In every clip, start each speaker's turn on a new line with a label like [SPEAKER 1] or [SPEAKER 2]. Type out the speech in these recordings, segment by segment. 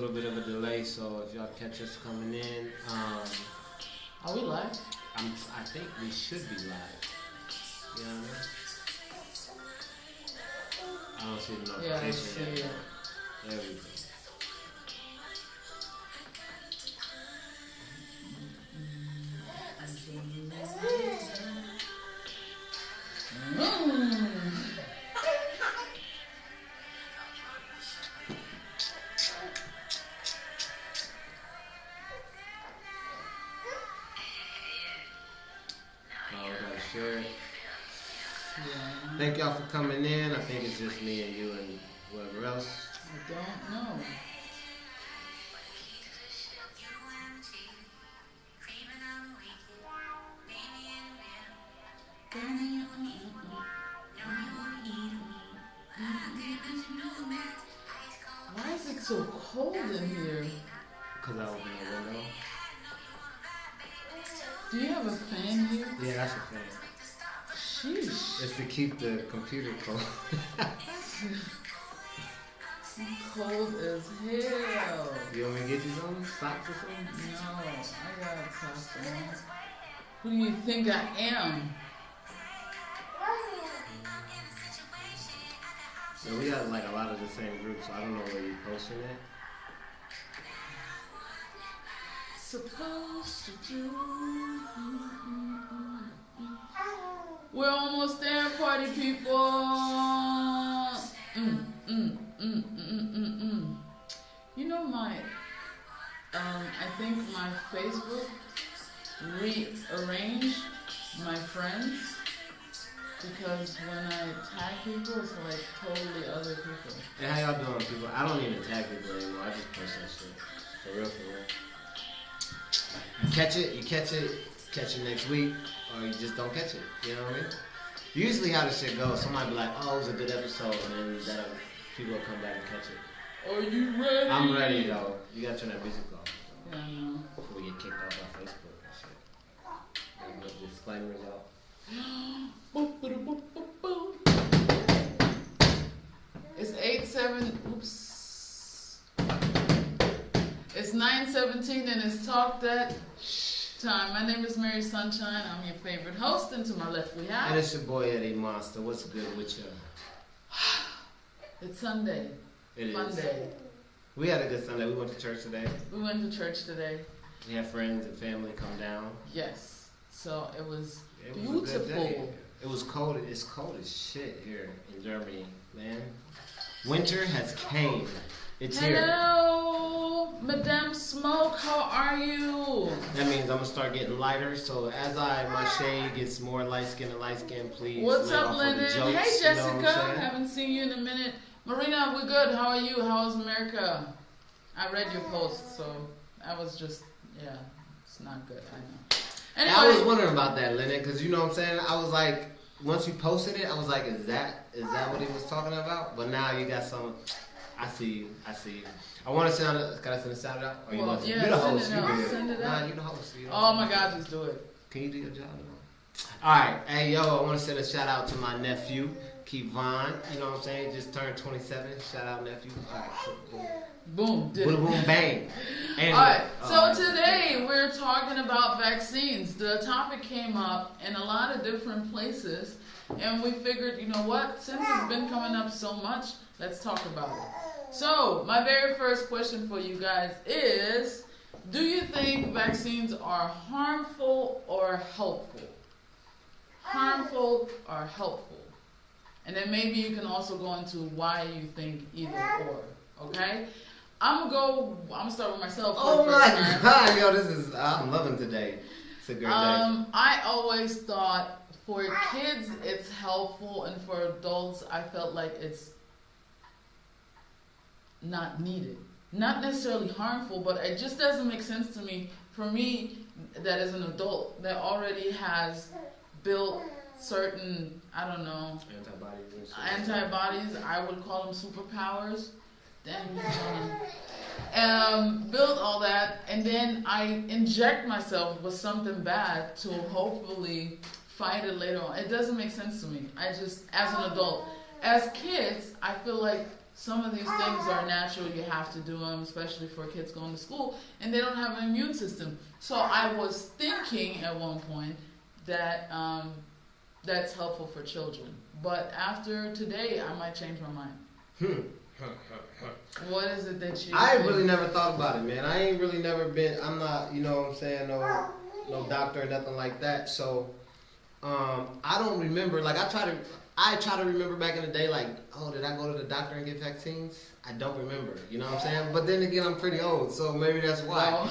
[SPEAKER 1] little bit of a delay, so if y'all catch us coming in,
[SPEAKER 2] are we live?
[SPEAKER 1] I think we should be live. You know what I mean? I don't see the notification yet. There we go. Thank y'all for coming in. I think it's just me and you and whoever else.
[SPEAKER 2] I don't know. Why is it so cold in here?
[SPEAKER 1] Because I opened the window.
[SPEAKER 2] Do you have a fan here?
[SPEAKER 1] Yeah, that's a fan.
[SPEAKER 2] Sheesh.
[SPEAKER 1] It's to keep the computer cold.
[SPEAKER 2] Cold as hell.
[SPEAKER 1] You want me to get you some socks or something?
[SPEAKER 2] No, I got socks on. Who do you think I am?
[SPEAKER 1] Yeah, we got like a lot of the same groups, so I don't know where you're posting it.
[SPEAKER 2] Supposed to do. We're almost there, party people. You know I think my Facebook rearranged my friends because when I tag people, it's like totally other people.
[SPEAKER 1] Hey, how y'all doing, people? I don't even tag people anymore. I just post that shit. For real, for real. You catch it next week, or you just don't catch it. You know what I mean? Usually how the shit goes, somebody be like, oh, it was a good episode, and then people will come back and catch it.
[SPEAKER 2] Are you ready?
[SPEAKER 1] I'm ready, though. You gotta turn that music off.
[SPEAKER 2] Yeah, I know.
[SPEAKER 1] Before we get kicked off our Facebook and shit. Gotta put disclaimers out.
[SPEAKER 2] It's 8-7. Oops. It's 9:17 and it's Talk That time. My name is Mary Sunshine. I'm your favorite host, and to my left we have.
[SPEAKER 1] And it's your boy Eddie Monster. What's good with you?
[SPEAKER 2] It's Sunday.
[SPEAKER 1] It
[SPEAKER 2] Fun
[SPEAKER 1] is.
[SPEAKER 2] day.
[SPEAKER 1] We had a good Sunday. We went to church today.
[SPEAKER 2] We went to church today.
[SPEAKER 1] We had friends and family come down.
[SPEAKER 2] Yes. So it was
[SPEAKER 1] It
[SPEAKER 2] beautiful.
[SPEAKER 1] was a good day. It was cold. It's cold as shit here in Germany, man. Winter has came. It's here.
[SPEAKER 2] Hello, Madame Smoke. How are you?
[SPEAKER 1] That means I'm gonna start getting lighter. So as my shade gets more light skin and light skin, please.
[SPEAKER 2] What's
[SPEAKER 1] lay
[SPEAKER 2] up,
[SPEAKER 1] off on the
[SPEAKER 2] Lyndon?
[SPEAKER 1] jokes,
[SPEAKER 2] Hey,
[SPEAKER 1] you know what I'm
[SPEAKER 2] Jessica.
[SPEAKER 1] saying?
[SPEAKER 2] Haven't seen you in a minute. Marina, we're good. How are you? How's America? I read your post, so I was just, yeah, it's not good. I know. Anyway,
[SPEAKER 1] I was wondering about that, Lyndon, because you know what I'm saying. I was like, once you posted it, I was like, is that what he was talking about? But now you got some. I see you. I want to send out. Can I send a shout out? Or you want to?
[SPEAKER 2] yeah,
[SPEAKER 1] You're the host.
[SPEAKER 2] send it
[SPEAKER 1] You
[SPEAKER 2] out.
[SPEAKER 1] do it.
[SPEAKER 2] Send it
[SPEAKER 1] Nah,
[SPEAKER 2] out.
[SPEAKER 1] you the host. You
[SPEAKER 2] Oh my God, just do it.
[SPEAKER 1] Can you do your job? All right. Hey, yo, I want to send a shout out to my nephew, Kevon. You know what I'm saying? Just turned 27. Shout out, nephew. All right. Cool.
[SPEAKER 2] Boom. Did
[SPEAKER 1] Boom,
[SPEAKER 2] it.
[SPEAKER 1] boom, bang. Anyway,
[SPEAKER 2] Alright, so today we're talking about vaccines. The topic came up in a lot of different places, and we figured, you know what, since it's been coming up so much, let's talk about it. So, my very first question for you guys is, do you think vaccines are harmful or helpful? Harmful or helpful? And then maybe you can also go into why you think either or, okay? I'm gonna start with myself.
[SPEAKER 1] Oh my God, yo, I'm loving today. It's a great day.
[SPEAKER 2] I always thought for kids it's helpful, and for adults I felt like it's not needed. Not necessarily harmful, but it just doesn't make sense to me. For me, that as an adult that already has built certain, I don't know, antibodies, I would call them superpowers. Damn, build all that, and then I inject myself with something bad to hopefully fight it later on. It doesn't make sense to me. I just, as an adult, as kids, I feel like some of these things are natural. You have to do them, especially for kids going to school, and they don't have an immune system. So I was thinking at one point that that's helpful for children. But after today, I might change my mind. What is it that you
[SPEAKER 1] I
[SPEAKER 2] think?
[SPEAKER 1] really never thought about it, man. I ain't really never been, I'm not, you know what I'm saying, no doctor or nothing like that. So, I don't remember, like I try to remember back in the day, like, oh, did I go to the doctor and get vaccines? I don't remember, you know what I'm saying? But then again, I'm pretty old, so maybe that's why.
[SPEAKER 2] Well,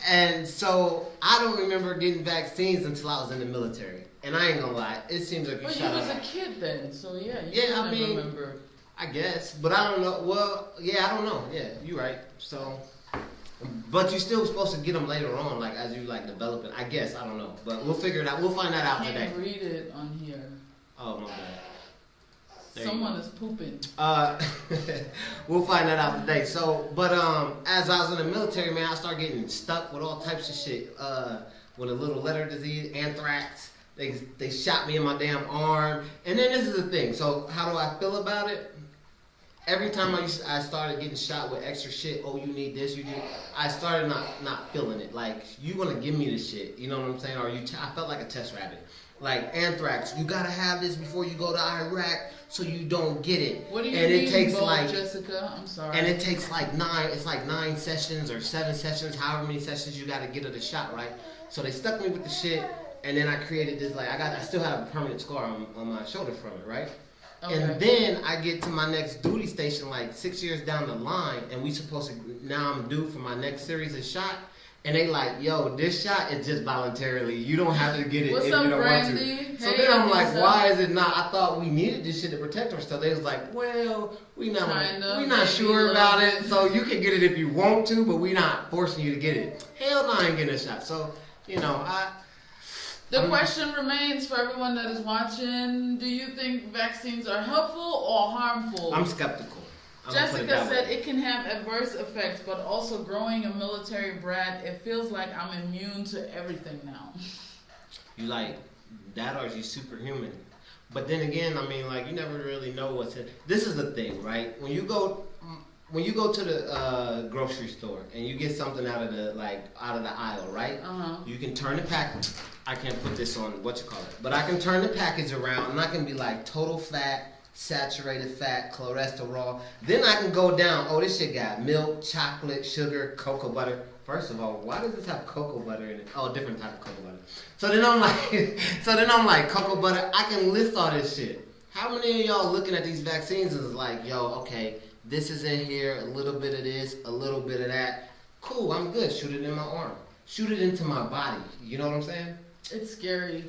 [SPEAKER 1] And so, I don't remember getting vaccines until I was in the military. And I ain't gonna lie, it seems like you
[SPEAKER 2] but you
[SPEAKER 1] shot
[SPEAKER 2] was
[SPEAKER 1] up.
[SPEAKER 2] a kid then, so yeah, you
[SPEAKER 1] Yeah, I
[SPEAKER 2] couldn't
[SPEAKER 1] mean,
[SPEAKER 2] remember.
[SPEAKER 1] I guess, but I don't know. Well, yeah, I don't know. Yeah, you're right. So, but you're still supposed to get them later on, like as you like develop it. I guess I don't know, but we'll figure it out. We'll find that out
[SPEAKER 2] I
[SPEAKER 1] today.
[SPEAKER 2] can't read it on here.
[SPEAKER 1] Oh my bad. There you
[SPEAKER 2] Someone
[SPEAKER 1] go.
[SPEAKER 2] is pooping.
[SPEAKER 1] We'll find that out today. So, but as I was in the military, man, I started getting stuck with all types of shit. With a little letter disease, anthrax. They shot me in my damn arm. And then this is the thing. So how do I feel about it? Every time I started getting shot with extra shit, oh, you need this, you need, I started not feeling it. Like, you want to give me this shit, you know what I'm saying? Or I felt like a test rabbit. Like, anthrax, you got to have this before you go to Iraq so you don't get it.
[SPEAKER 2] What do you
[SPEAKER 1] and
[SPEAKER 2] mean,
[SPEAKER 1] it takes
[SPEAKER 2] both,
[SPEAKER 1] like,
[SPEAKER 2] Jessica? I'm sorry.
[SPEAKER 1] and it takes like 9 sessions or 7 sessions, however many sessions you got to get of the shot, right? So they stuck me with the shit, and then I created this, like, I still have a permanent scar on my shoulder from it, right?
[SPEAKER 2] Okay.
[SPEAKER 1] And then I get to my next duty station like 6 years down the line, and we supposed to, now I'm due for my next series of shot, and they like, yo, this shot is just voluntarily. You don't have to get it
[SPEAKER 2] What's
[SPEAKER 1] if
[SPEAKER 2] up,
[SPEAKER 1] you don't
[SPEAKER 2] Brandy?
[SPEAKER 1] want to. So
[SPEAKER 2] Hey,
[SPEAKER 1] then I'm like,
[SPEAKER 2] Anissa.
[SPEAKER 1] why is it not? I thought we needed this shit to protect ourselves. They was like, well, we not
[SPEAKER 2] Maybe
[SPEAKER 1] sure
[SPEAKER 2] a
[SPEAKER 1] about
[SPEAKER 2] little
[SPEAKER 1] it,
[SPEAKER 2] bit.
[SPEAKER 1] so you can get it if you want to, but we not forcing you to get it. Hell no, I ain't getting a shot. So, you know,
[SPEAKER 2] The question remains for everyone that is watching: do you think vaccines are helpful or harmful?
[SPEAKER 1] I'm skeptical. I'm gonna put it
[SPEAKER 2] Jessica
[SPEAKER 1] that way.
[SPEAKER 2] said it can have adverse effects, but also growing a military brat, it feels like I'm immune to everything now.
[SPEAKER 1] You like that, or is you superhuman? But then again, I mean, like, you never really know what's in. This is the thing, right? When you go to the grocery store and you get something out of the aisle, right? You can turn the package. I can't put this on but I can turn the package around and I can be like total fat, saturated fat, cholesterol. Then I can go down. Oh, this shit got milk, chocolate, sugar, cocoa butter. First of all, why does this have cocoa butter in it? Oh, different type of cocoa butter. So then I'm like, cocoa butter. I can list all this shit. How many of y'all looking at these vaccines is like, yo, okay, this is in here, a little bit of this, a little bit of that. Cool, I'm good. Shoot it in my arm. Shoot it into my body. You know what I'm saying?
[SPEAKER 2] It's scary.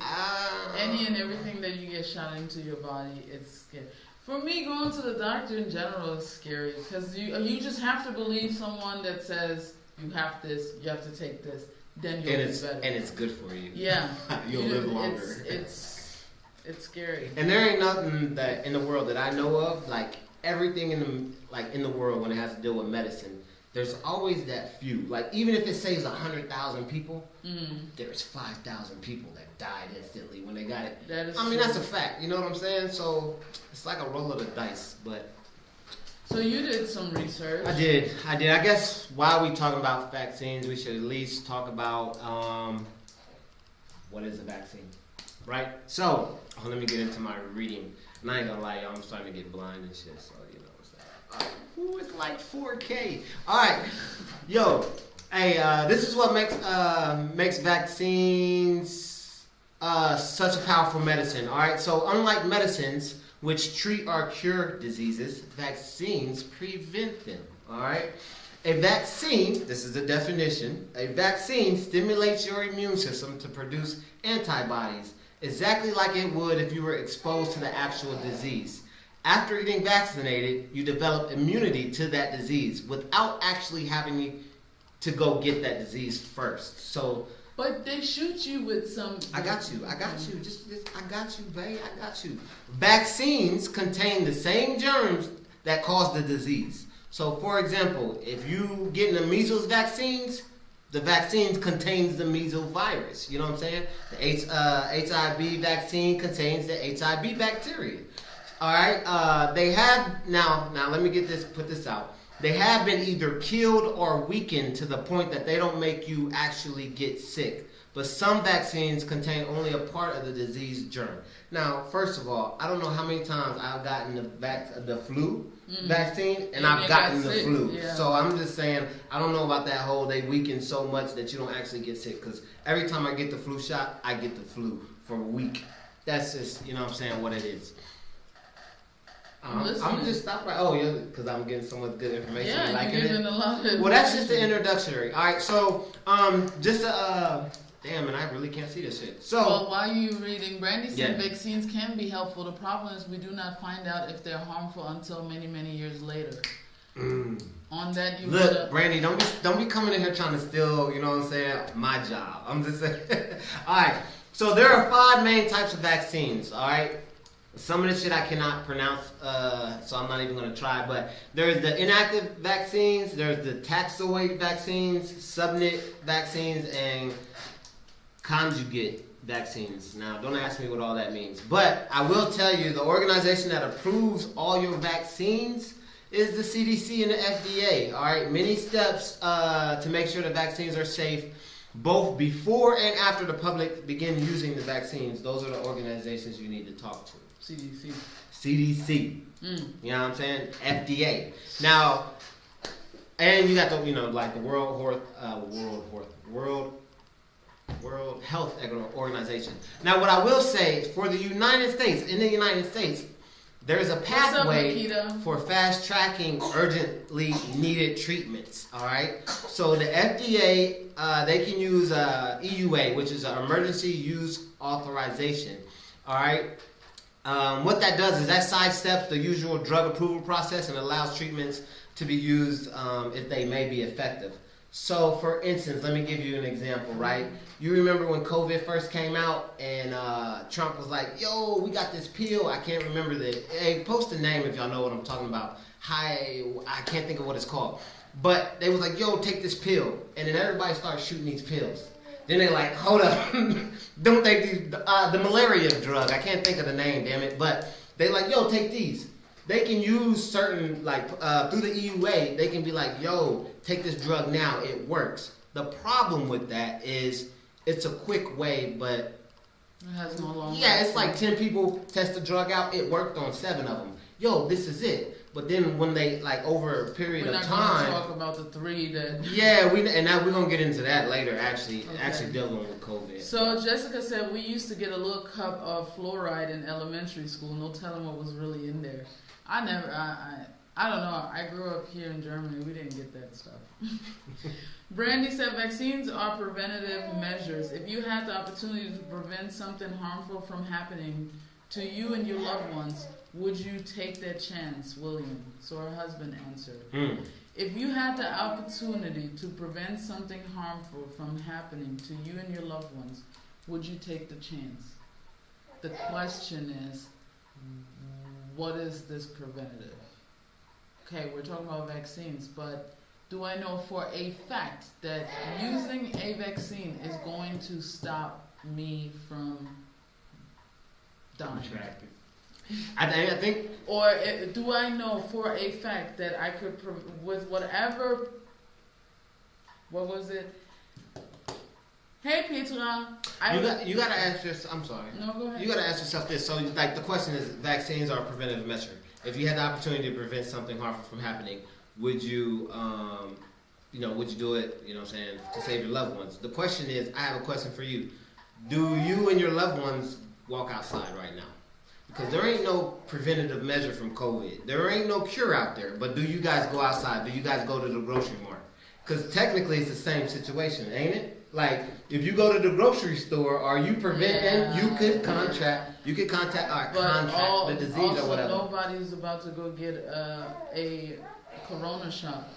[SPEAKER 2] Any and everything that you get shot into your body, it's scary. For me, going to the doctor in general is scary because you just have to believe someone that says you have this, you have to take this, then you'll be better.
[SPEAKER 1] And it's good for you.
[SPEAKER 2] Yeah.
[SPEAKER 1] You'll live longer.
[SPEAKER 2] It's scary.
[SPEAKER 1] And there ain't nothing that in the world that I know of, like everything in the world when it has to deal with medicine, there's always that few. Like, even if it saves 100,000 people, there's 5,000 people that died instantly when they got it.
[SPEAKER 2] That is
[SPEAKER 1] true.
[SPEAKER 2] true.
[SPEAKER 1] That's a fact. You know what I'm saying? So it's like a roll of the dice. But
[SPEAKER 2] So you did some research.
[SPEAKER 1] I did. I guess while we talking about vaccines, we should at least talk about what is a vaccine, right? So let me get into my reading. And I ain't gonna lie, y'all, I'm starting to get blind and shit. So you know what's that? Ooh, it's like 4K. All right, yo, hey, this is what makes vaccines such a powerful medicine. All right, so unlike medicines which treat or cure diseases, vaccines prevent them. All right. A vaccine, this is the definition, a vaccine stimulates your immune system to produce antibodies, exactly like it would if you were exposed to the actual disease. After getting vaccinated, you develop immunity to that disease without actually having to go get that disease first. So,
[SPEAKER 2] but they shoot you with some.
[SPEAKER 1] I got you. Just I got you, babe. I got you. Vaccines contain the same germs that cause the disease. So, for example, if you get the measles vaccines, the vaccine contains the measles virus. You know what I'm saying? The HIV vaccine contains the HIV bacteria. All right. They have now. Let me put this out. They have been either killed or weakened to the point that they don't make you actually get sick. But some vaccines contain only a part of the disease germ. Now, first of all, I don't know how many times I've gotten the flu vaccine, and I've gotten the flu.
[SPEAKER 2] Yeah.
[SPEAKER 1] So I'm just saying, I don't know about that whole they weaken so much that you don't actually get sick. Because every time I get the flu shot, I get the flu for a week. That's just, you know what I'm saying, what it is. I'm just stop right. Oh yeah, because I'm getting so much good information.
[SPEAKER 2] Yeah,
[SPEAKER 1] like
[SPEAKER 2] you're giving a lot of.
[SPEAKER 1] Well, that's just the introductory. All right, so just damn, and I really can't see this shit. So
[SPEAKER 2] well, while you reading, Brandy said
[SPEAKER 1] Yeah.
[SPEAKER 2] vaccines can be helpful. The problem is we do not find out if they're harmful until many, many years later. On that, you
[SPEAKER 1] look,
[SPEAKER 2] wanna-
[SPEAKER 1] Brandy, don't be coming in here trying to steal. You know what I'm saying? My job. I'm just saying. All right. So there are 5 main types of vaccines. All right. Some of this shit I cannot pronounce, so I'm not even going to try. But there's the inactive vaccines, there's the taxoid vaccines, subnet vaccines, and conjugate vaccines. Now, don't ask me what all that means. But I will tell you, the organization that approves all your vaccines is the CDC and the FDA. All right, many steps to make sure the vaccines are safe, both before and after the public begin using the vaccines. Those are the organizations you need to talk to.
[SPEAKER 2] CDC.
[SPEAKER 1] CDC. You know what I'm saying? FDA. Now, and you got the, like the World Health Organization. Now, what I will say, for the United States, in the United States, there's a pathway for fast tracking urgently needed treatments. All right. So the FDA, they can use EUA, which is an emergency use authorization. All right. What that does is that sidesteps the usual drug approval process and allows treatments to be used if they may be effective. So, for instance, let me give you an example, right? You remember when COVID first came out and Trump was like, yo, we got this pill. I can't remember Hey, post the name if y'all know what I'm talking about. I can't think of what it's called. But they was like, yo, take this pill. And then everybody started shooting these pills. Then they're like, hold up, don't take these, the malaria drug. I can't think of the name, damn it. But they like, yo, take these. They can use certain, like, through the EUA, they can be like, yo, take this drug now, it works. The problem with that is it's a quick way, but
[SPEAKER 2] it has no long.
[SPEAKER 1] Yeah, it's like 10 people test the drug out, it worked on 7 of them. Yo, this is it. But then when they, like, over a period of time...
[SPEAKER 2] We're not going to talk about the 3 that...
[SPEAKER 1] Yeah, and now we're going to get into that later, actually dealing with COVID.
[SPEAKER 2] So Jessica said we used to get a little cup of fluoride in elementary school. No telling what was really in there. I don't know. I grew up here in Germany. We didn't get that stuff. Brandy said vaccines are preventative measures. If you had the opportunity to prevent something harmful from happening to you and your loved ones, would you take that chance, William? So her husband answered. If you had the opportunity to prevent something harmful from happening to you and your loved ones, would you take the chance? The question is, what is this preventative? Okay, we're talking about vaccines, but do I know for a fact that using a vaccine is going to stop me from dying?
[SPEAKER 1] I think...
[SPEAKER 2] Or do I know for a fact that I could, with whatever, what was it? Hey, Petra.
[SPEAKER 1] You gotta ask yourself, I'm sorry.
[SPEAKER 2] No, go ahead.
[SPEAKER 1] You gotta ask yourself this. So, like, the question is, vaccines are a preventative measure. If you had the opportunity to prevent something harmful from happening, would you, would you do it, you know what I'm saying, to save your loved ones? The question is, I have a question for you. Do you and your loved ones walk outside right now? Because there ain't no preventative measure from COVID. There ain't no cure out there. But do you guys go outside? Do you guys go to the grocery mart? Because technically it's the same situation, ain't it? Like, if you go to the grocery store, are you preventing? You could contact the disease
[SPEAKER 2] also
[SPEAKER 1] or whatever.
[SPEAKER 2] Nobody's about to go get a corona shot.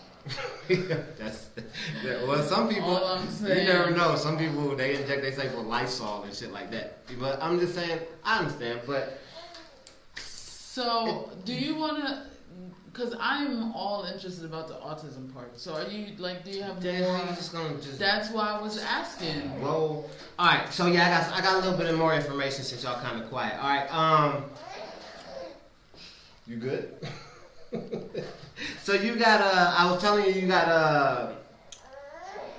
[SPEAKER 1] Well, some people,
[SPEAKER 2] All I'm saying.
[SPEAKER 1] you never know. Some people, they inject themselves with Lysol and shit like that. But I'm just saying, I understand. But
[SPEAKER 2] so, do you want to? Because I'm all interested about the autism part. So, are you like? Do you have more? That's why I was asking.
[SPEAKER 1] Well, all right. So yeah, I got a little bit of more information since y'all kind of quiet. All right. You good? So you got I was telling you, you got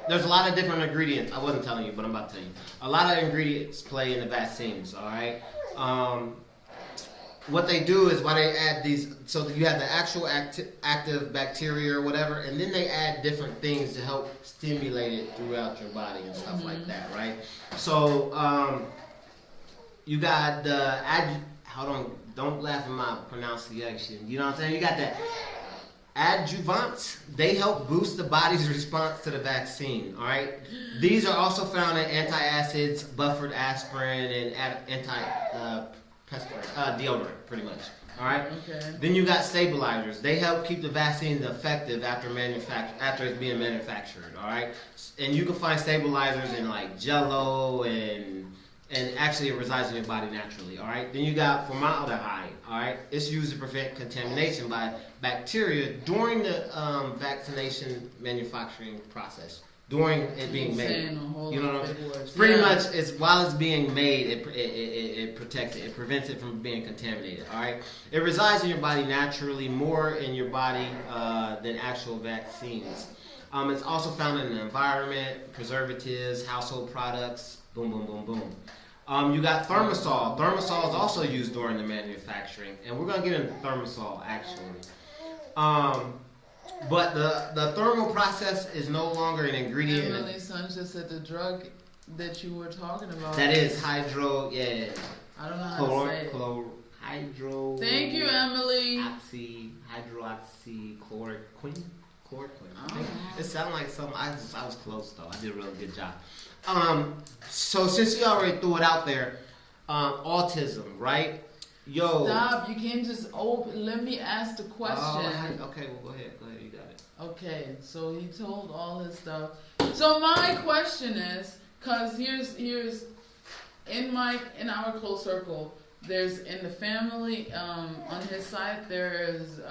[SPEAKER 1] there's a lot of different ingredients. I wasn't telling you, but I'm about to tell you. A lot of ingredients play in the vaccines. All right. What they do is why they add these, so that you have the actual active bacteria or whatever, and then they add different things to help stimulate it throughout your body and stuff like that, right? So you got the hold on, don't laugh at my pronunciation. You know what I'm saying? You got the adjuvants. They help boost the body's response to the vaccine. All right. These are also found in antacids, buffered aspirin, and deodorant, pretty much. All right.
[SPEAKER 2] Okay.
[SPEAKER 1] Then you got stabilizers. They help keep the vaccine effective after it's being manufactured. All right. And you can find stabilizers in like Jello and actually it resides in your body naturally. All right. Then you got formaldehyde. All right. It's used to prevent contamination by bacteria during the vaccination manufacturing process. During it being made, you know what I'm saying? Pretty much, it's while it's being made, it protects it. It prevents it from being contaminated. All right, it resides in your body naturally, more in your body than actual vaccines. It's also found in the environment, preservatives, household products. Boom, boom, boom, boom. You got Thermosol. Thermosol is also used during the manufacturing, and we're gonna get into Thermosol actually. But the thermal process is no longer an ingredient.
[SPEAKER 2] Emily's son just said the drug that you were talking about.
[SPEAKER 1] That is hydro, yeah.
[SPEAKER 2] I don't know how to say it.
[SPEAKER 1] Hydro.
[SPEAKER 2] Thank you, Emily.
[SPEAKER 1] Hydroxychloroquine.
[SPEAKER 2] Oh.
[SPEAKER 1] It sounded like something. I was close though. I did a really good job. So since you already threw it out there, autism, right? Yo.
[SPEAKER 2] Stop! You can't just let me ask the question.
[SPEAKER 1] Okay, well go ahead. You got it.
[SPEAKER 2] Okay, so he told all his stuff. So my question is, cause here's in our close circle, there's in the family on his side there's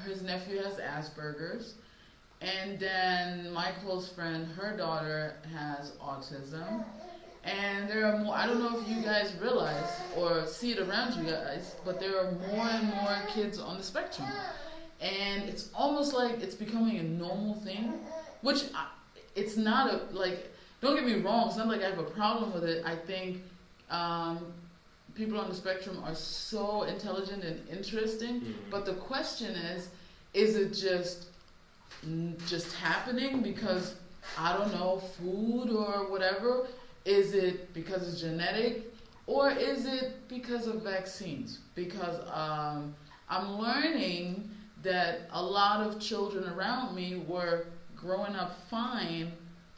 [SPEAKER 2] his nephew has Asperger's, and then my close friend, her daughter has autism. And there are more, I don't know if you guys realize or see it around you guys, but there are more and more kids on the spectrum. And it's almost like it's becoming a normal thing, which it's not don't get me wrong, it's not like I have a problem with it. I think people on the spectrum are so intelligent and interesting, but the question is it just happening because, I don't know, food or whatever? Is it because it's genetic, or is it because of vaccines? Because I'm learning that a lot of children around me were growing up fine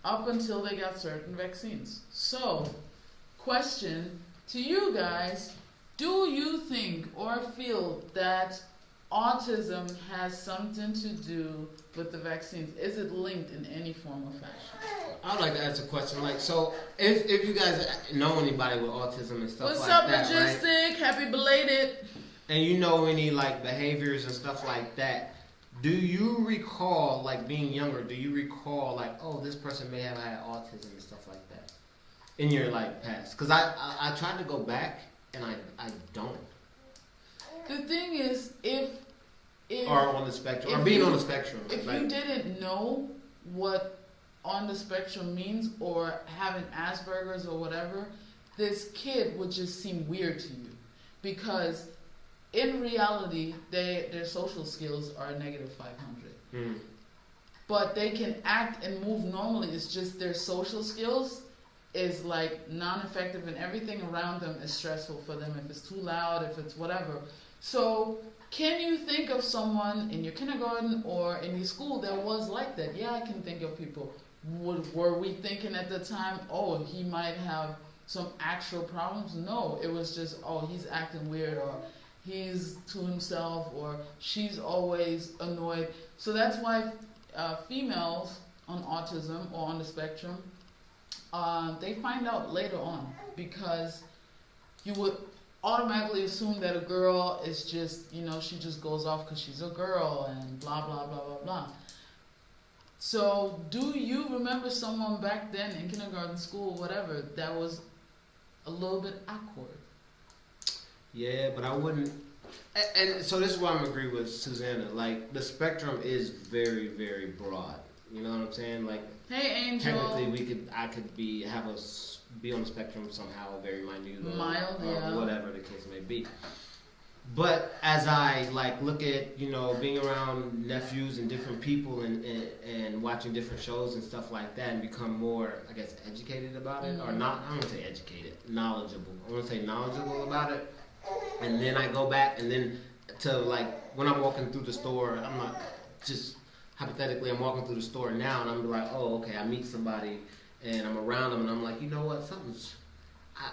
[SPEAKER 2] up until they got certain vaccines. So, question to you guys, do you think or feel that autism has something to do with the vaccines? Is it linked in any form or fashion?
[SPEAKER 1] I would like to ask a question. Like, so if you guys know anybody with autism and stuff
[SPEAKER 2] What's
[SPEAKER 1] like
[SPEAKER 2] up,
[SPEAKER 1] that,
[SPEAKER 2] Majestic? Right? Happy belated.
[SPEAKER 1] And you know any like behaviors and stuff like that, do you recall, like being younger, do you recall like, oh, this person may have had autism and stuff like that in your like past? Because I tried to go back and I don't.
[SPEAKER 2] The thing is, if
[SPEAKER 1] or on the spectrum, or being on the spectrum.
[SPEAKER 2] If you didn't know what on the spectrum means, or having Asperger's or whatever, this kid would just seem weird to you, because in reality, their social skills are -500. But they can act and move normally. It's just their social skills is like non-effective, and everything around them is stressful for them. If it's too loud, if it's whatever. So, can you think of someone in your kindergarten or in your school that was like that? Yeah, I can think of people. Were we thinking at the time, oh, he might have some actual problems? No, it was just, oh, he's acting weird, or he's to himself, or she's always annoyed. So that's why females on autism or on the spectrum, they find out later on, because you would automatically assume that a girl is just, she just goes off because she's a girl and blah, blah, blah, blah, blah. So do you remember someone back then in kindergarten, school, whatever, that was a little bit awkward?
[SPEAKER 1] Yeah, but I wouldn't And so this is why I'm agree with Susanna. Like the spectrum is very, very broad. You know what I'm saying? Like,
[SPEAKER 2] hey, Angel.
[SPEAKER 1] technically, I could be on the spectrum somehow, very minute,
[SPEAKER 2] Mild,
[SPEAKER 1] or whatever the case may be. But as I like look at being around nephews and different people and watching different shows and stuff like that and become more, I guess, educated about it, or not. I don't want to say educated, knowledgeable. I want to say knowledgeable about it. And then I go back and then to like when I'm walking through the store, I'm not just hypothetically I'm walking through the store now and I'm like, oh, okay, I meet somebody and I'm around them and I'm like, you know what,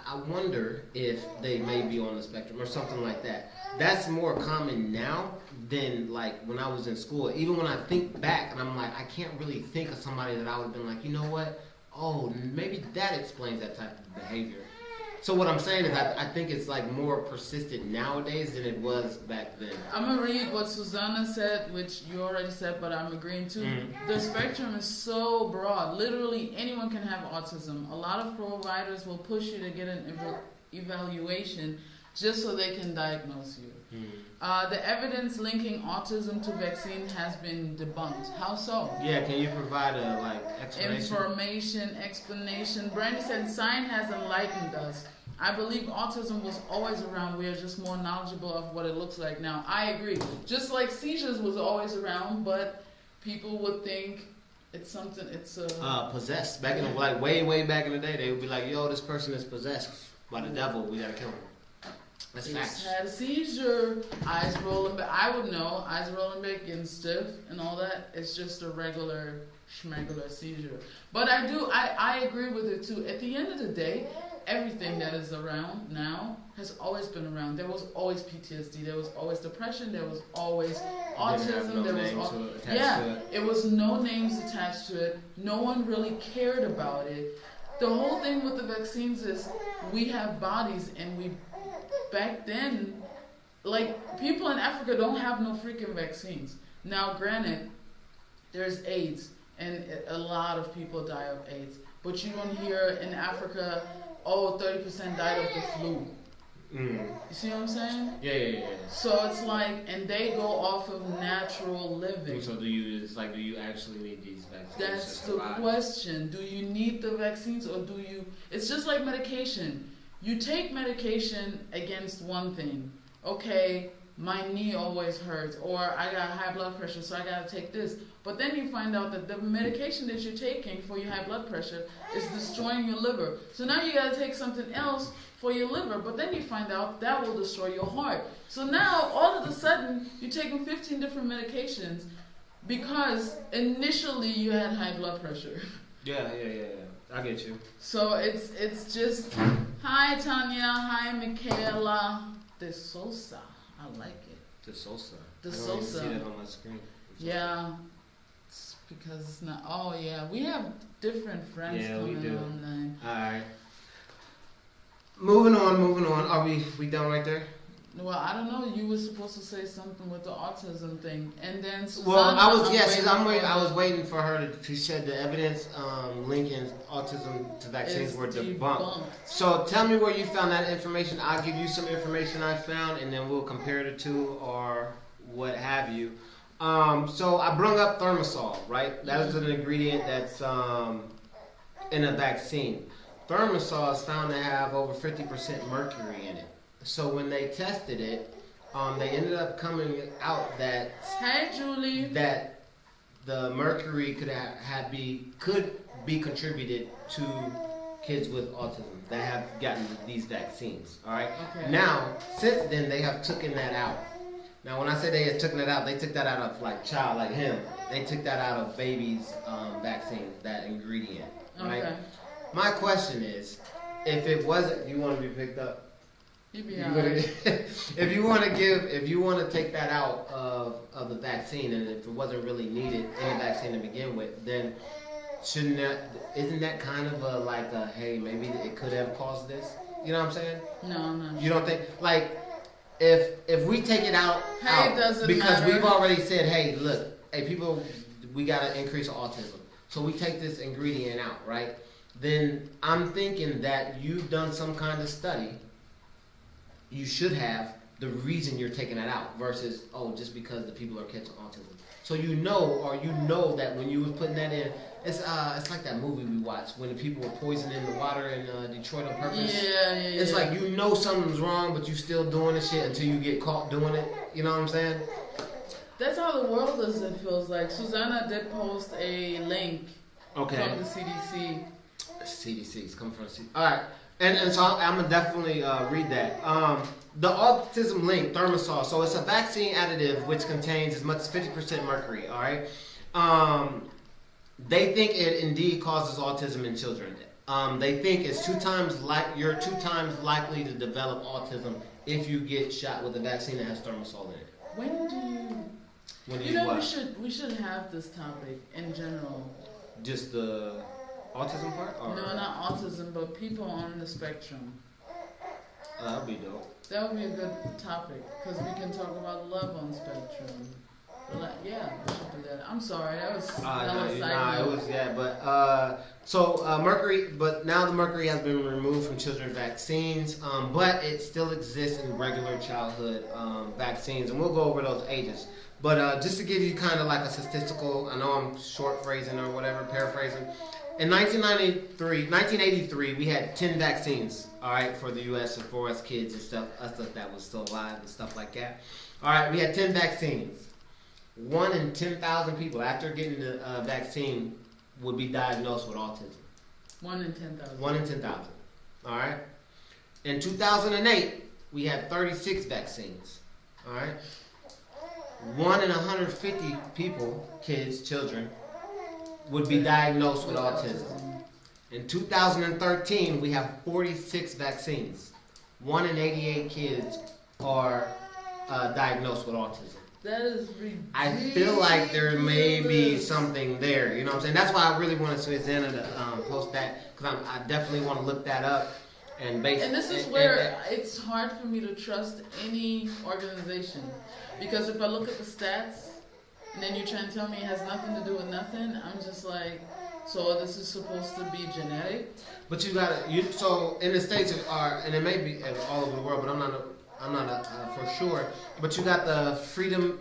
[SPEAKER 1] I wonder if they may be on the spectrum or something like that. That's more common now than like when I was in school. Even when I think back and I'm like, I can't really think of somebody that I would have been like, you know what, oh, maybe that explains that type of behavior. So what I'm saying is I think it's like more persistent nowadays than it was back then.
[SPEAKER 2] I'm going to read what Susanna said, which you already said, but I'm agreeing too. Mm-hmm. The spectrum is so broad. Literally anyone can have autism. A lot of providers will push you to get an evaluation just so they can diagnose you. Mm-hmm. The evidence linking autism to vaccine has been debunked. How so?
[SPEAKER 1] Yeah, can you provide a
[SPEAKER 2] explanation? Brandy said, science has enlightened us. I believe autism was always around. We are just more knowledgeable of what it looks like now. I agree. Just like seizures was always around, but people would think it's something. It's
[SPEAKER 1] possessed. Back in the, like way back in the day, they would be like, "Yo, this person is possessed by the devil. We gotta kill him." That's facts.
[SPEAKER 2] Had a seizure, eyes rolling back. I would know, eyes rolling back, getting stiff, and all that. It's just a regular schmegular seizure. But I agree with it too. At the end of the day, everything that is around now has always been around. There was always PTSD. There was always depression. There was always autism. It was no names attached to it. No one really cared about it. The whole thing with the vaccines is we have bodies and we. Back then, like, people in Africa don't have no freaking vaccines. Now, granted, there's AIDS, and a lot of people die of AIDS. But you don't hear in Africa, 30% died of the flu. Mm. You see what I'm saying?
[SPEAKER 1] Yeah.
[SPEAKER 2] So it's like, and they go off of natural living.
[SPEAKER 1] So do you actually need these vaccines?
[SPEAKER 2] That's the question. Do you need the vaccines, or do you... It's just like medication. You take medication against one thing. Okay, my knee always hurts, or I got high blood pressure, so I gotta take this. But then you find out that the medication that you're taking for your high blood pressure is destroying your liver. So now you gotta take something else for your liver, but then you find out that will destroy your heart. So now, all of a sudden, you're taking 15 different medications because initially you had high blood pressure.
[SPEAKER 1] Yeah. I get you.
[SPEAKER 2] So it's just, hi Tanya, hi Michaela De Sosa. I like it.
[SPEAKER 1] De Sosa.
[SPEAKER 2] De
[SPEAKER 1] I
[SPEAKER 2] Sosa.
[SPEAKER 1] don't even see that on my screen.
[SPEAKER 2] Yeah, it's because it's not. Oh yeah, we have different friends coming online.
[SPEAKER 1] All right. Moving on. Are we done right there?
[SPEAKER 2] Well, I don't know. You were supposed to say something with the autism thing, and then Susanna,
[SPEAKER 1] I was waiting for her to. She said the evidence linking autism to vaccines were debunked. So tell me where you found that information. I'll give you some information I found, and then we'll compare the two or what have you. So I brought up Thimerosal, right? That is an ingredient that's in a vaccine. Thimerosal is found to have over 50% mercury in it. So when they tested it, they ended up coming out that that the mercury could be contributed to kids with autism that have gotten these vaccines. All right. Okay. Now, since then, they have taken that out. Now, when I say they have taken it out, they took that out of like child, like him. They took that out of babies' vaccine, that ingredient. Right. Okay. My question is, if it wasn't, you want to be picked up? If you want to take that out of the vaccine, and if it wasn't really needed in the vaccine to begin with, then isn't that kind of a hey, maybe it could have caused this? You know what I'm saying?
[SPEAKER 2] No.
[SPEAKER 1] You don't think if we take it out,
[SPEAKER 2] it doesn't
[SPEAKER 1] because
[SPEAKER 2] matter.
[SPEAKER 1] We've already said, hey, look, hey people, we gotta increase autism, so we take this ingredient out, right? Then I'm thinking that you've done some kind of study. You should have, the reason you're taking that out versus just because the people are catching autism. So you know that when you was putting that in, it's like that movie we watched when the people were poisoning the water in Detroit on purpose.
[SPEAKER 2] Yeah.
[SPEAKER 1] It's like you know something's wrong, but you still doing the shit until you get caught doing it. You know what I'm saying?
[SPEAKER 2] That's how the world is. It feels like Susanna did post a link from the CDC.
[SPEAKER 1] CDC's coming from the CDC. All right, and so I'm gonna definitely read that. The autism link, Thermosol. So it's a vaccine additive which contains as much as 50% mercury. All right. They think it indeed causes autism in children. They think it's you're 2 times likely to develop autism if you get shot with a vaccine that has Thermosol in it.
[SPEAKER 2] When do you
[SPEAKER 1] what?
[SPEAKER 2] we should have this topic in general.
[SPEAKER 1] Just the autism part? Or?
[SPEAKER 2] No, not autism, but people on the spectrum.
[SPEAKER 1] That would be dope.
[SPEAKER 2] That would be a good topic because we can talk about love on spectrum. Yeah, we should do that. I'm sorry, that was
[SPEAKER 1] mercury. But now the mercury has been removed from children's vaccines, but it still exists in regular childhood vaccines, and we'll go over those ages. But just to give you kind of like a statistical, I know I'm short phrasing or whatever, paraphrasing. In 1983, we had 10 vaccines, all right, for the U.S. and for us kids and stuff, us that was still alive and stuff like that. All right, we had 10 vaccines. 1 in 10,000 people after getting the vaccine would be diagnosed with autism.
[SPEAKER 2] 1 in 10,000.
[SPEAKER 1] 1 in 10,000. All right. In 2008, we had 36 vaccines. All right. 1 in 150 people, kids, children, would be diagnosed with autism. In 2013, we have 46 vaccines. 1 in 88 kids are diagnosed with autism.
[SPEAKER 2] That is ridiculous.
[SPEAKER 1] I feel like there may be something there. You know what I'm saying? That's why I really wanted Susanna to post that, because I definitely want to look that up. And
[SPEAKER 2] this is where it's hard for me to trust any organization. Because if I look at the stats, and then you try and tell me it has nothing to do with nothing, I'm just like, so this is supposed to be genetic?
[SPEAKER 1] But so in the States, and it may be all over the world, but I'm not for sure. But you got the Freedom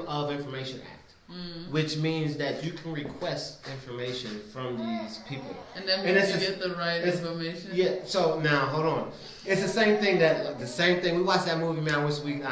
[SPEAKER 1] of Information Act, which means that you can request information from these people.
[SPEAKER 2] And then when you get the right information?
[SPEAKER 1] Yeah, so now, hold on. It's the same thing we watched that movie, man. I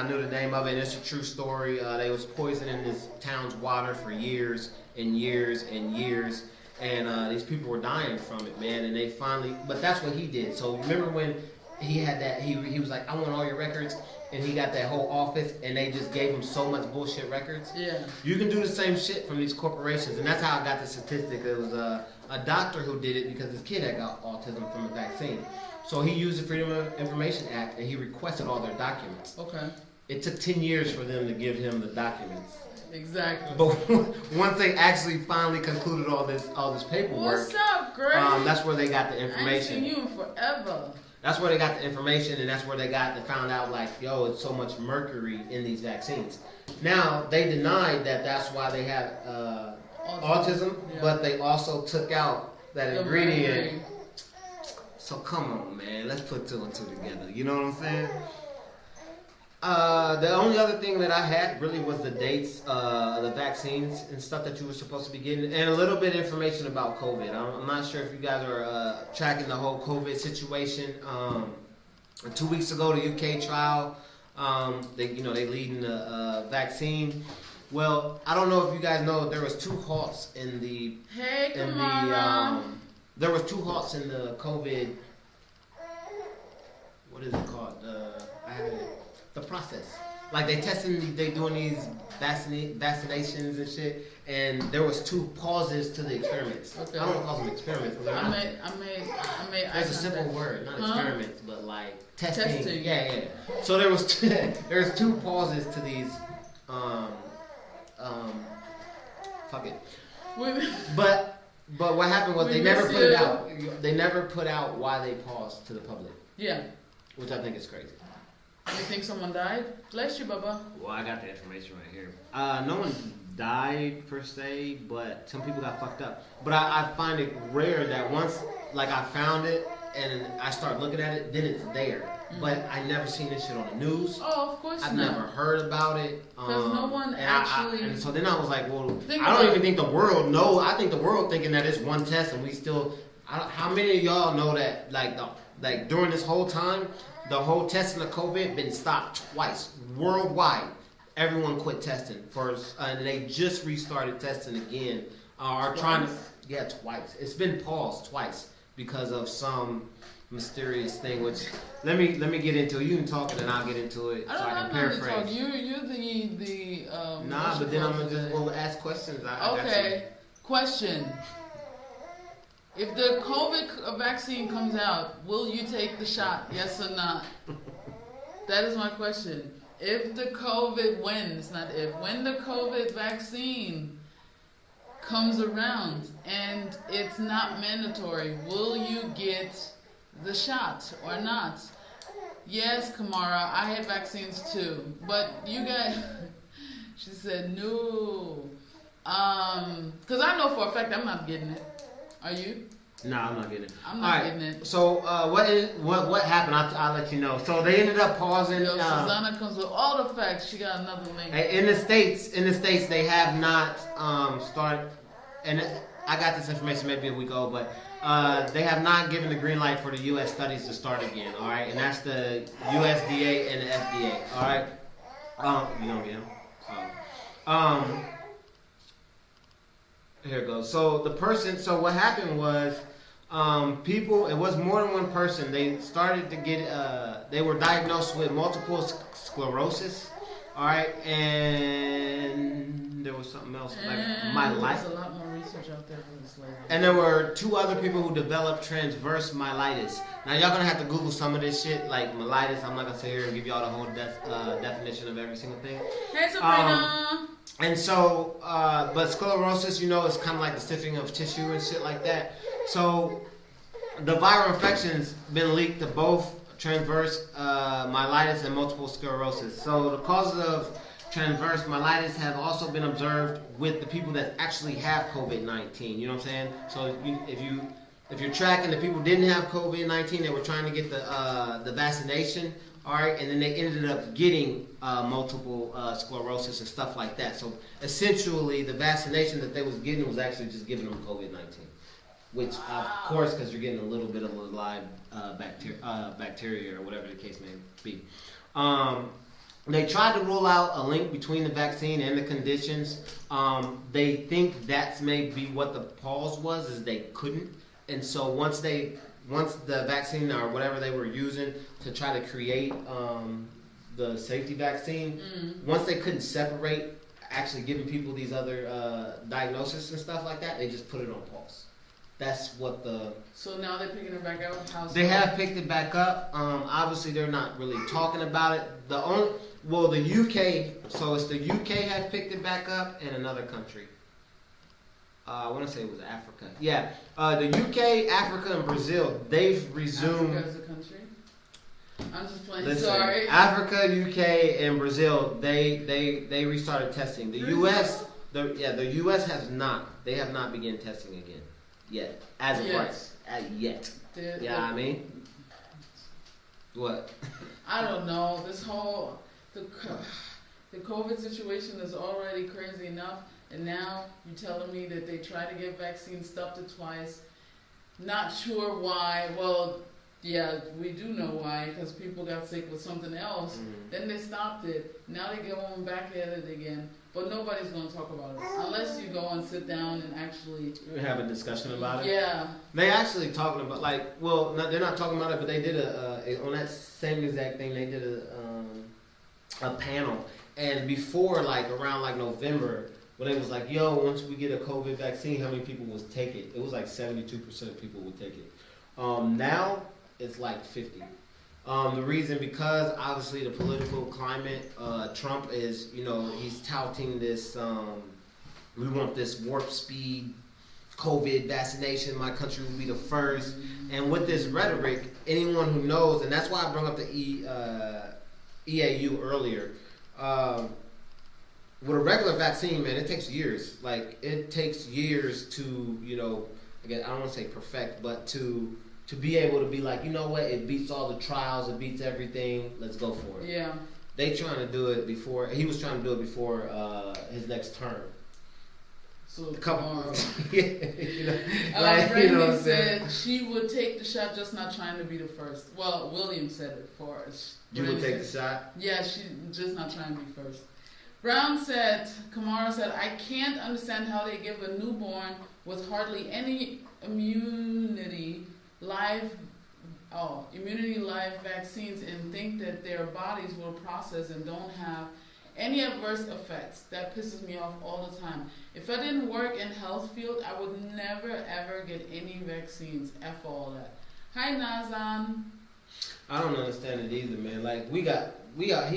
[SPEAKER 1] knew the name of it, and it's a true story. They was poisoning this town's water for years and years and years. And these people were dying from it, man. And they finally, but that's what he did. So remember when he had that, he was like, I want all your records. And he got that whole office, and they just gave him so much bullshit records.
[SPEAKER 2] Yeah.
[SPEAKER 1] You can do the same shit from these corporations. And that's how I got the statistic. It was a doctor who did it because his kid had got autism from a vaccine. So he used the Freedom of Information Act, and he requested all their documents.
[SPEAKER 2] Okay.
[SPEAKER 1] It took 10 years for them to give him the documents.
[SPEAKER 2] Exactly.
[SPEAKER 1] But once they actually finally concluded all this paperwork,
[SPEAKER 2] what's up, Greg?
[SPEAKER 1] That's where they got the information.
[SPEAKER 2] I ain't seen you in forever.
[SPEAKER 1] That's where they got the information, and that's where they found out, like, yo, it's so much mercury in these vaccines. Now, they denied that that's why they have autism, but they also took out that ingredient. Mercury. So come on, man, let's put 2 and 2 together. You know what I'm saying? The only other thing that I had really was the dates, the vaccines and stuff that you were supposed to be getting, and a little bit of information about COVID. I'm not sure if you guys are tracking the whole COVID situation. 2 weeks ago, the UK trial, they leading the vaccine. Well, I don't know if you guys know, there was 2 halts in the.
[SPEAKER 2] Hey, Kamara.
[SPEAKER 1] There was 2 halts in the COVID. What is it called? I have it. The process. Like they doing these vaccinations and shit, and there was 2 pauses to the experiments. Okay. I don't want to call them experiments. I made. There's a simple word, not experiments, but like testing. Yeah. So there was 2 pauses to these. Fuck it. But what happened was they never put it out. They never put out why they paused to the public.
[SPEAKER 2] Yeah.
[SPEAKER 1] Which I think is crazy.
[SPEAKER 2] You think someone died? Bless you, Bubba.
[SPEAKER 1] Well, I got the information right here. No one died per se, but some people got fucked up. But I find it rare that once, like I found it, and I start looking at it, then it's there. But I never seen this shit on the news.
[SPEAKER 2] Oh, of course
[SPEAKER 1] I've
[SPEAKER 2] not.
[SPEAKER 1] never heard about it.
[SPEAKER 2] Because no one
[SPEAKER 1] and
[SPEAKER 2] actually.
[SPEAKER 1] and so then I was like, well,
[SPEAKER 2] Think
[SPEAKER 1] I don't
[SPEAKER 2] about
[SPEAKER 1] even think the world know. I think the world thinking that it's one test, and we still. How many of y'all know that like during this whole time, the whole testing of COVID been stopped twice worldwide. Everyone quit testing first, and they just restarted testing again. Are trying to twice. It's been paused twice because of some mysterious thing. Which let me get into. You can talk and then I'll get into it.
[SPEAKER 2] I
[SPEAKER 1] So
[SPEAKER 2] don't
[SPEAKER 1] I
[SPEAKER 2] have
[SPEAKER 1] can
[SPEAKER 2] nothing to
[SPEAKER 1] paraphrase.
[SPEAKER 2] talk. You're the
[SPEAKER 1] Nah, but then I'm gonna just ask questions. I got you.
[SPEAKER 2] Okay. Question. If the COVID vaccine comes out, will you take the shot? Yes or not? That is my question. If the COVID wins, not if, when the COVID vaccine comes around and it's not mandatory, will you get the shot or not? Yes, Kamara, I had vaccines too, but you guys, she said no. Because I know for a fact I'm not getting it. Are you?
[SPEAKER 1] No, I'm not getting it.
[SPEAKER 2] I'm not getting it.
[SPEAKER 1] So what happened? I'll let you know. So they ended up pausing.
[SPEAKER 2] Yo, Susanna comes with all the facts. She got another link.
[SPEAKER 1] In the states, they have not started. And I got this information maybe a week ago, but they have not given the green light for the U.S. studies to start again. All right, and that's the USDA and the FDA. All right. You know me. Here it goes. So what happened was, people, it was more than one person. They started to get, they were diagnosed with multiple sclerosis. All right, and there was something else like myelitis.
[SPEAKER 2] There's a lot more research out there for this later.
[SPEAKER 1] And there were 2 other people who developed transverse myelitis. Now y'all gonna have to Google some of this shit, like myelitis. I'm not gonna sit here and give y'all the whole definition of every single thing.
[SPEAKER 2] Hey, Sabrina.
[SPEAKER 1] And so, but sclerosis, is kind of like the stiffening of tissue and shit like that. So, the viral infection's been leaked to both transverse myelitis and multiple sclerosis. So, the causes of transverse myelitis have also been observed with the people that actually have COVID-19. You know what I'm saying? So, if you're tracking the people who didn't have COVID-19, they were trying to get the vaccination. All right, and then they ended up getting multiple sclerosis and stuff like that. So essentially, the vaccination that they was getting was actually just giving them COVID-19, which of course, because you're getting a little bit of a live bacteria or whatever the case may be. They tried to rule out a link between the vaccine and the conditions. They think that's maybe what the pause was, is they couldn't, and so once the vaccine or whatever they were using to try to create the safety vaccine, once they couldn't separate actually giving people these other diagnoses and stuff like that, they just put it on pause. That's what
[SPEAKER 2] So now they're picking it back up?
[SPEAKER 1] They have picked it back up. Obviously, they're not really talking about it. The UK, so it's the UK has picked it back up and another country. I want to say it was Africa. Yeah, the UK, Africa, and Brazil, they've resumed.
[SPEAKER 2] Africa as a country? I'm just playing.
[SPEAKER 1] Listen,
[SPEAKER 2] Sorry.
[SPEAKER 1] Africa, UK, and Brazil, they restarted testing. The US, the US has not. They have not begun testing again yet, as of right, yet. Yeah, I mean, what?
[SPEAKER 2] I don't know. This whole the COVID situation is already crazy enough. And now you're telling me that they tried to get vaccines, stopped it twice. Not sure why. Well, yeah, we do know why, because people got sick with something else. Then they stopped it. Now they go on back at it again. But nobody's going to talk about it. Unless you go and sit down and actually
[SPEAKER 1] have a discussion about it.
[SPEAKER 2] Yeah.
[SPEAKER 1] They actually talking about, they're not talking about it, but they did on that same exact thing, they did a panel. And before, around November, but it was like, yo, once we get a COVID vaccine, how many people would take it? It was like 72% of people would take it. Now, it's like 50. The reason, because obviously the political climate, Trump is, he's touting this, we want this warp speed COVID vaccination, my country will be the first. And with this rhetoric, anyone who knows, and that's why I brought up the EAU earlier, with a regular vaccine, man, it takes years. It takes years to, again, I don't want to say perfect, but to to be able to be like, you know what, it beats all the trials, it beats everything, let's go for it.
[SPEAKER 2] Yeah.
[SPEAKER 1] They trying to do it before, he was trying to do it before his next term.
[SPEAKER 2] So
[SPEAKER 1] A couple,
[SPEAKER 2] tomorrow.
[SPEAKER 1] yeah, you know,
[SPEAKER 2] Brandy
[SPEAKER 1] you know what I'm
[SPEAKER 2] said
[SPEAKER 1] saying?
[SPEAKER 2] she would take the shot, just not trying to be the first. Well, William said it for us.
[SPEAKER 1] You would take the shot?
[SPEAKER 2] Yeah, she just not trying to be first. Brown said, Kamara said, I can't understand how they give a newborn with hardly any immunity live vaccines and think that their bodies will process and don't have any adverse effects. That pisses me off all the time. If I didn't work in health field, I would never ever get any vaccines. F all that. Hi Nazan.
[SPEAKER 1] I don't understand it either, man. Like he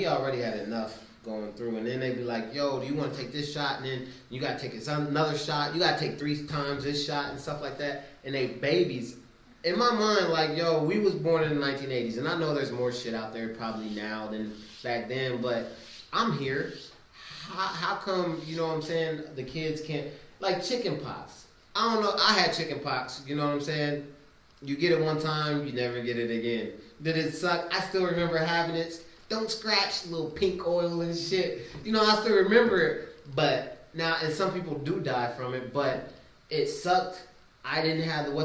[SPEAKER 1] already had enough going through, and then they be like, yo, do you want to take this shot? And then you got to take another shot. You got to take 3 times this shot and stuff like that. And they babies. In my mind, like, yo, we was born in the 1980s, and I know there's more shit out there probably now than back then, but I'm here. How come, you know what I'm saying, the kids can't, like chicken pox. I don't know, I had chicken pox, you know what I'm saying? You get it one time, you never get it again. Did it suck? I still remember having it. Don't scratch, little pink oil and shit. You know, I still remember it, but now, and some people do die from it, but it sucked. I didn't have the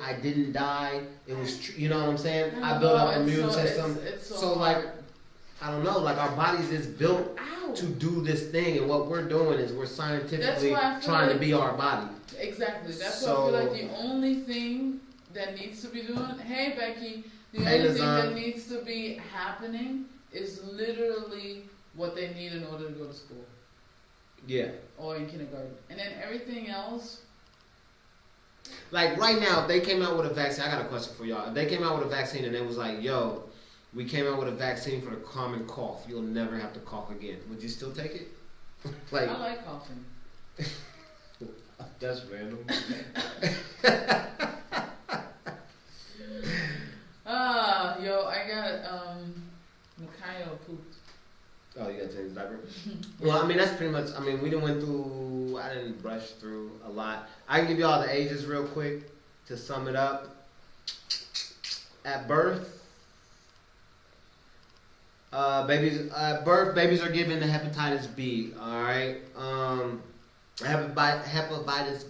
[SPEAKER 1] I didn't die. It was, you know what I'm saying? I built up an immune system.
[SPEAKER 2] It's
[SPEAKER 1] so like, I don't know, like our bodies is built to do this thing, and what we're doing is we're scientifically trying to be our body.
[SPEAKER 2] Exactly. That's why I feel like the only thing that needs to be doing, hey Becky, the only thing that needs to be happening is literally what they need in order to go to school.
[SPEAKER 1] Yeah.
[SPEAKER 2] Or in kindergarten. And then everything else.
[SPEAKER 1] Like right now, if they came out with a vaccine, I got a question for y'all. If they came out with a vaccine and it was like, yo, we came out with a vaccine for the common cough, you'll never have to cough again. Would you still take it? Like,
[SPEAKER 2] I like coughing.
[SPEAKER 1] That's random.
[SPEAKER 2] Yo, I got Mikhail pooped.
[SPEAKER 1] Oh, you got to change the diaper? Well, I mean, that's pretty much, I mean, I didn't brush through a lot. I can give you all the ages real quick to sum it up. At birth, babies are given the hepatitis B, alright? Hepatitis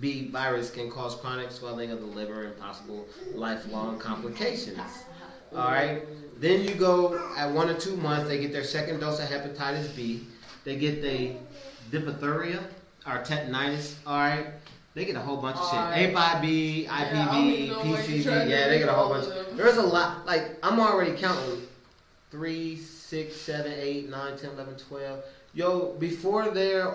[SPEAKER 1] B virus can cause chronic swelling of the liver and possible lifelong complications. Alright? Then you go at 1 or 2 months, they get their second dose of hepatitis B. They get the diphtheria or tetanitis, alright? They get a whole bunch of shit. HIB, IPV, PCV, yeah, they get a whole bunch. There's a lot, like, I'm already counting 3, 6, 7, 8, 9, 10, 11, 12. Yo, before when they're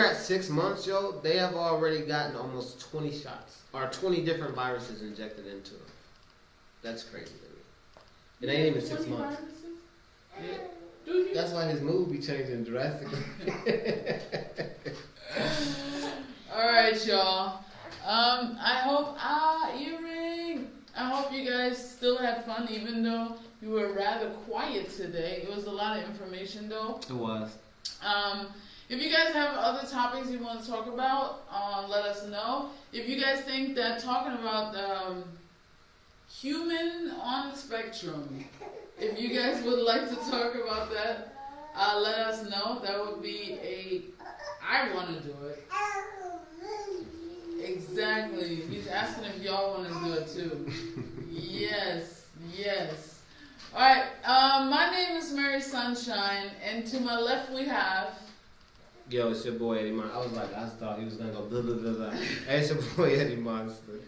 [SPEAKER 1] at 6 months, yo, they have already gotten almost 20 shots or 20 different viruses injected into them. That's crazy to me. It ain't even 6 months. Yeah. That's why his mood be changing drastically.
[SPEAKER 2] Alright, y'all. I hope earring. I hope you guys still had fun, even though you were rather quiet today. It was a lot of information, though.
[SPEAKER 1] It was.
[SPEAKER 2] If you guys have other topics you want to talk about, let us know. If you guys think that talking about human on the spectrum, if you guys would like to talk about that, let us know. That would be I want to do it. Exactly. He's asking if y'all want to do it too. Yes. Alright, my name is Mary Sunshine, and to my left we have...
[SPEAKER 1] Yo, it's your boy Eddie Monster. I thought he was going to go blah, blah, blah, blah. Hey, it's your boy Eddie Monster.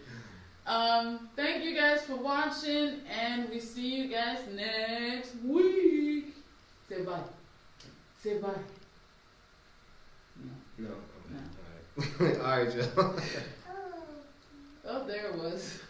[SPEAKER 2] Thank you guys for watching, and we see you guys next week. Say bye. Say bye.
[SPEAKER 1] No. Alright. Alright, Joe.
[SPEAKER 2] Oh, there it was.